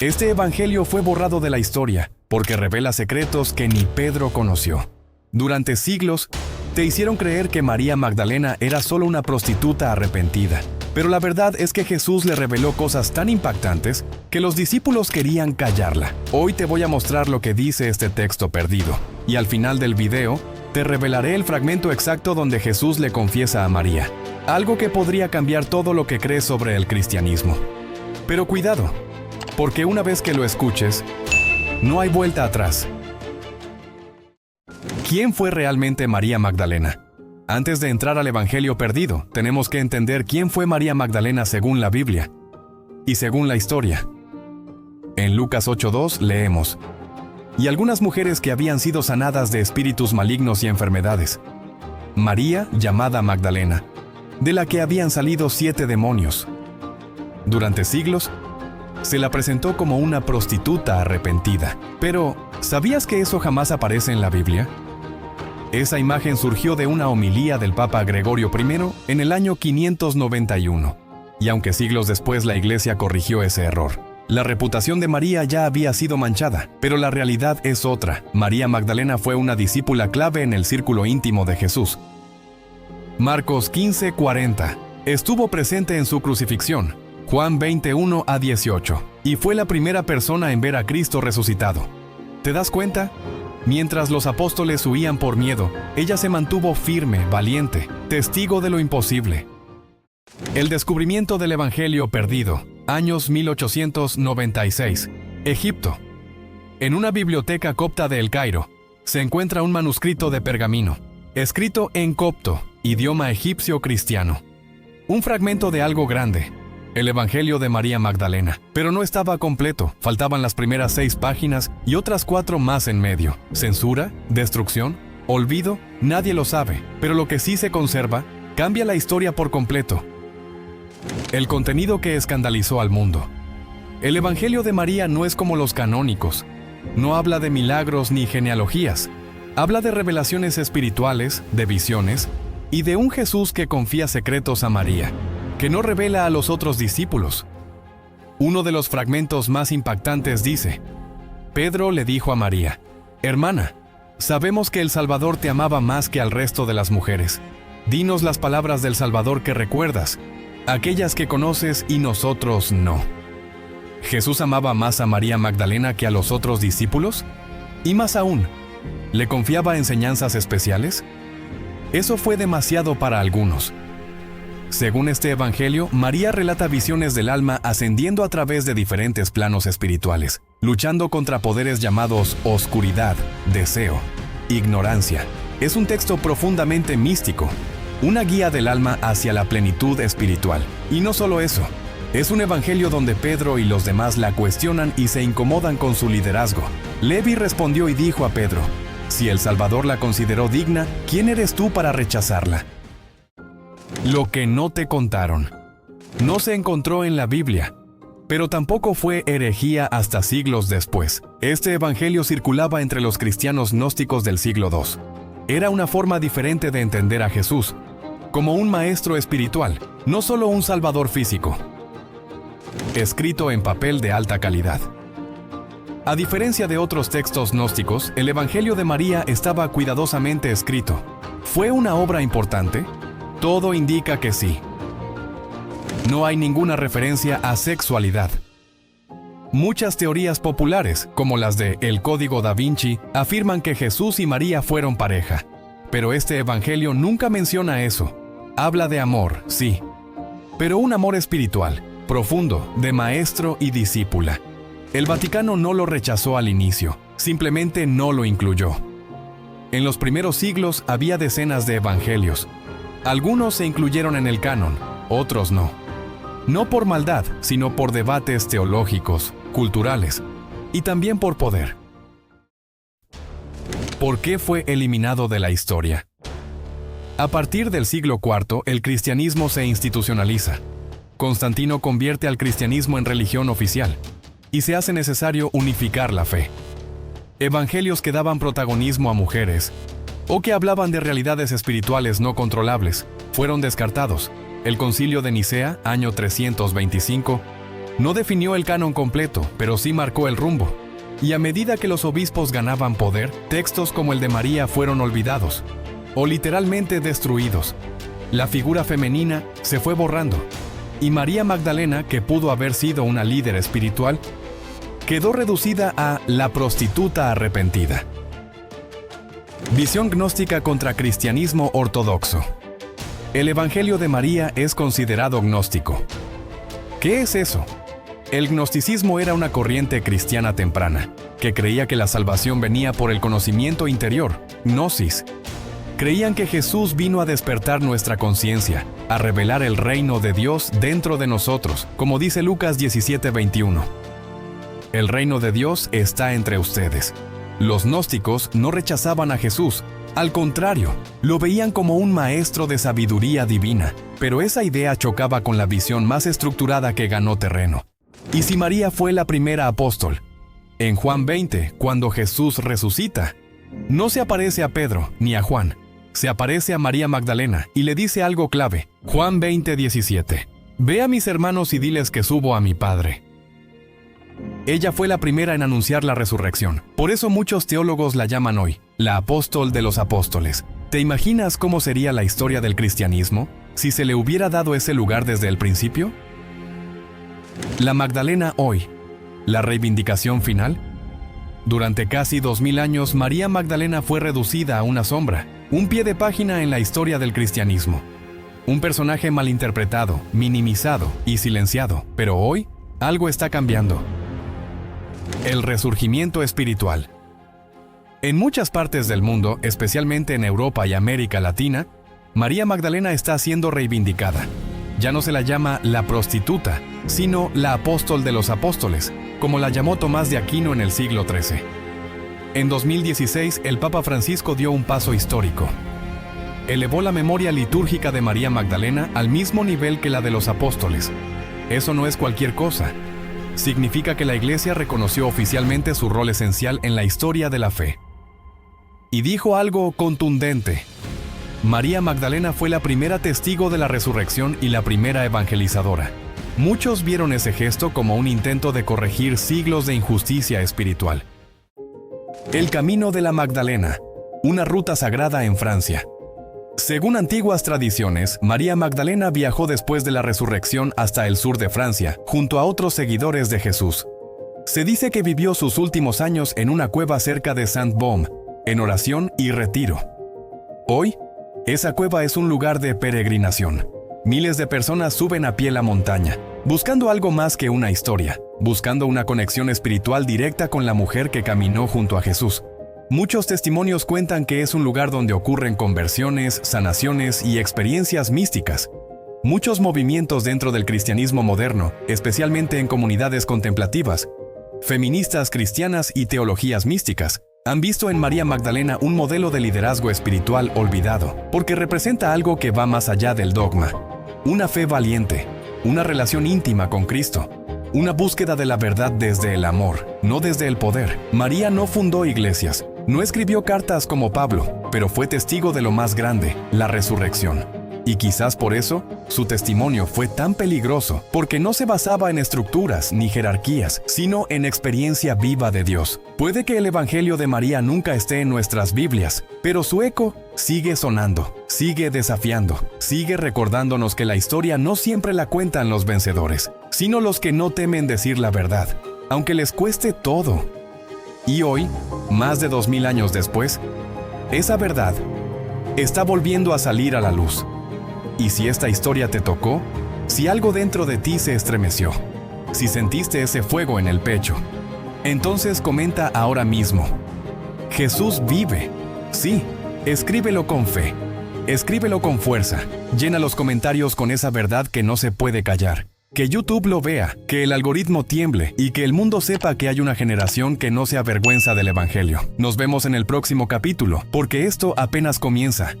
Este evangelio fue borrado de la historia porque revela secretos que ni Pedro conoció. Durante siglos, te hicieron creer que María Magdalena era solo una prostituta arrepentida. Pero la verdad es que Jesús le reveló cosas tan impactantes que los discípulos querían callarla. Hoy te voy a mostrar lo que dice este texto perdido. Y al final del video, te revelaré el fragmento exacto donde Jesús le confiesa a María. Algo que podría cambiar todo lo que crees sobre el cristianismo. Pero cuidado, porque una vez que lo escuches, no hay vuelta atrás. ¿Quién fue realmente María Magdalena? Antes de entrar al Evangelio perdido, tenemos que entender quién fue María Magdalena según la Biblia y según la historia. En Lucas 8:2 leemos: y algunas mujeres que habían sido sanadas de espíritus malignos y enfermedades. María, llamada Magdalena, de la que habían salido 7 demonios. Durante siglos, se la presentó como una prostituta arrepentida. Pero, ¿sabías que eso jamás aparece en la Biblia? Esa imagen surgió de una homilía del Papa Gregorio I en el año 591, y aunque siglos después la Iglesia corrigió ese error. La reputación de María ya había sido manchada, pero la realidad es otra. María Magdalena fue una discípula clave en el círculo íntimo de Jesús. Marcos 15:40. Estuvo presente en su crucifixión. Juan 21:18. Y fue la primera persona en ver a Cristo resucitado. ¿Te das cuenta? Mientras los apóstoles huían por miedo, ella se mantuvo firme, valiente, testigo de lo imposible. El descubrimiento del Evangelio perdido, años 1896, Egipto. En una biblioteca copta de El Cairo, se encuentra un manuscrito de pergamino, escrito en copto, idioma egipcio cristiano. Un fragmento de algo grande, el Evangelio de María Magdalena, pero no estaba completo, faltaban las primeras 6 páginas y otras 4 más en medio. ¿Censura? ¿Destrucción? ¿Olvido? Nadie lo sabe, pero lo que sí se conserva, cambia la historia por completo. El contenido que escandalizó al mundo. El Evangelio de María no es como los canónicos, no habla de milagros ni genealogías, habla de revelaciones espirituales, de visiones, y de un Jesús que confía secretos a María, que no revela a los otros discípulos. Uno de los fragmentos más impactantes dice: Pedro le dijo a María: hermana, sabemos que el Salvador te amaba más que al resto de las mujeres. Dinos las palabras del Salvador que recuerdas, aquellas que conoces y nosotros no. ¿Jesús amaba más a María Magdalena que a los otros discípulos? Y más aún, ¿le confiaba enseñanzas especiales? Eso fue demasiado para algunos. Según este evangelio, María relata visiones del alma ascendiendo a través de diferentes planos espirituales, luchando contra poderes llamados oscuridad, deseo, ignorancia. Es un texto profundamente místico, una guía del alma hacia la plenitud espiritual. Y no solo eso, es un evangelio donde Pedro y los demás la cuestionan y se incomodan con su liderazgo. Levi respondió y dijo a Pedro: si el Salvador la consideró digna, ¿quién eres tú para rechazarla? Lo que no te contaron. No se encontró en la Biblia, pero tampoco fue herejía hasta siglos después. Este evangelio circulaba entre los cristianos gnósticos del siglo II. Era una forma diferente de entender a Jesús, como un maestro espiritual, no solo un salvador físico. Escrito en papel de alta calidad. A diferencia de otros textos gnósticos, el Evangelio de María estaba cuidadosamente escrito. ¿Fue una obra importante? Todo indica que sí. No hay ninguna referencia a sexualidad. Muchas teorías populares, como las de El Código Da Vinci, afirman que Jesús y María fueron pareja. Pero este evangelio nunca menciona eso. Habla de amor, sí, pero un amor espiritual, profundo, de maestro y discípula. El Vaticano no lo rechazó al inicio, simplemente no lo incluyó. En los primeros siglos había decenas de evangelios. Algunos se incluyeron en el canon, otros no. No por maldad, sino por debates teológicos, culturales, y también por poder. ¿Por qué fue eliminado de la historia? A partir del siglo IV, el cristianismo se institucionaliza. Constantino convierte al cristianismo en religión oficial, y se hace necesario unificar la fe. Evangelios que daban protagonismo a mujeres, o que hablaban de realidades espirituales no controlables, fueron descartados. El Concilio de Nicea, año 325, No definió el canon completo, pero sí marcó el rumbo. Y a medida que los obispos ganaban poder, textos como el de María fueron olvidados, o literalmente destruidos. La figura femenina se fue borrando, y María Magdalena, que pudo haber sido una líder espiritual, quedó reducida a la prostituta arrepentida. Visión gnóstica contra cristianismo ortodoxo. El Evangelio de María es considerado gnóstico. ¿Qué es eso? El gnosticismo era una corriente cristiana temprana, que creía que la salvación venía por el conocimiento interior, gnosis. Creían que Jesús vino a despertar nuestra conciencia, a revelar el reino de Dios dentro de nosotros, como dice Lucas 17:21. El reino de Dios está entre ustedes. Los gnósticos no rechazaban a Jesús, al contrario, lo veían como un maestro de sabiduría divina, pero esa idea chocaba con la visión más estructurada que ganó terreno. ¿Y si María fue la primera apóstol? En Juan 20, cuando Jesús resucita, no se aparece a Pedro ni a Juan, se aparece a María Magdalena y le dice algo clave. Juan 20:17. Ve a mis hermanos y diles que subo a mi Padre. Ella fue la primera en anunciar la resurrección. Por eso muchos teólogos la llaman hoy la apóstol de los apóstoles. ¿Te imaginas cómo sería la historia del cristianismo si se le hubiera dado ese lugar desde el principio? La Magdalena hoy, la reivindicación final. Durante casi 2000 años, María Magdalena fue reducida a una sombra, un pie de página en la historia del cristianismo. Un personaje malinterpretado, minimizado y silenciado. Pero hoy, algo está cambiando. El resurgimiento espiritual. En muchas partes del mundo, especialmente en Europa y América Latina, María Magdalena está siendo reivindicada. Ya no se la llama la prostituta, sino la apóstol de los apóstoles, como la llamó Tomás de Aquino en el siglo XIII. En 2016, el Papa Francisco dio un paso histórico. Elevó la memoria litúrgica de María Magdalena al mismo nivel que la de los apóstoles. Eso no es cualquier cosa. Significa que la Iglesia reconoció oficialmente su rol esencial en la historia de la fe. Y dijo algo contundente. María Magdalena fue la primera testigo de la resurrección y la primera evangelizadora. Muchos vieron ese gesto como un intento de corregir siglos de injusticia espiritual. El camino de la Magdalena, una ruta sagrada en Francia. Según antiguas tradiciones, María Magdalena viajó después de la resurrección hasta el sur de Francia, junto a otros seguidores de Jesús. Se dice que vivió sus últimos años en una cueva cerca de Saint-Baume, en oración y retiro. Hoy, esa cueva es un lugar de peregrinación. Miles de personas suben a pie la montaña, buscando algo más que una historia, buscando una conexión espiritual directa con la mujer que caminó junto a Jesús. Muchos testimonios cuentan que es un lugar donde ocurren conversiones, sanaciones y experiencias místicas. Muchos movimientos dentro del cristianismo moderno, especialmente en comunidades contemplativas, feministas cristianas y teologías místicas, han visto en María Magdalena un modelo de liderazgo espiritual olvidado, porque representa algo que va más allá del dogma. Una fe valiente, una relación íntima con Cristo, una búsqueda de la verdad desde el amor, no desde el poder. María no fundó iglesias, no escribió cartas como Pablo, pero fue testigo de lo más grande, la resurrección. Y quizás por eso, su testimonio fue tan peligroso, porque no se basaba en estructuras ni jerarquías, sino en experiencia viva de Dios. Puede que el Evangelio de María nunca esté en nuestras Biblias, pero su eco sigue sonando, sigue desafiando, sigue recordándonos que la historia no siempre la cuentan los vencedores, sino los que no temen decir la verdad, aunque les cueste todo. Y hoy, más de 2000 años después, esa verdad está volviendo a salir a la luz. Y si esta historia te tocó, si algo dentro de ti se estremeció, si sentiste ese fuego en el pecho, entonces comenta ahora mismo: Jesús vive. Sí, escríbelo con fe, escríbelo con fuerza, llena los comentarios con esa verdad que no se puede callar. Que YouTube lo vea, que el algoritmo tiemble y que el mundo sepa que hay una generación que no se avergüenza del Evangelio. Nos vemos en el próximo capítulo, porque esto apenas comienza.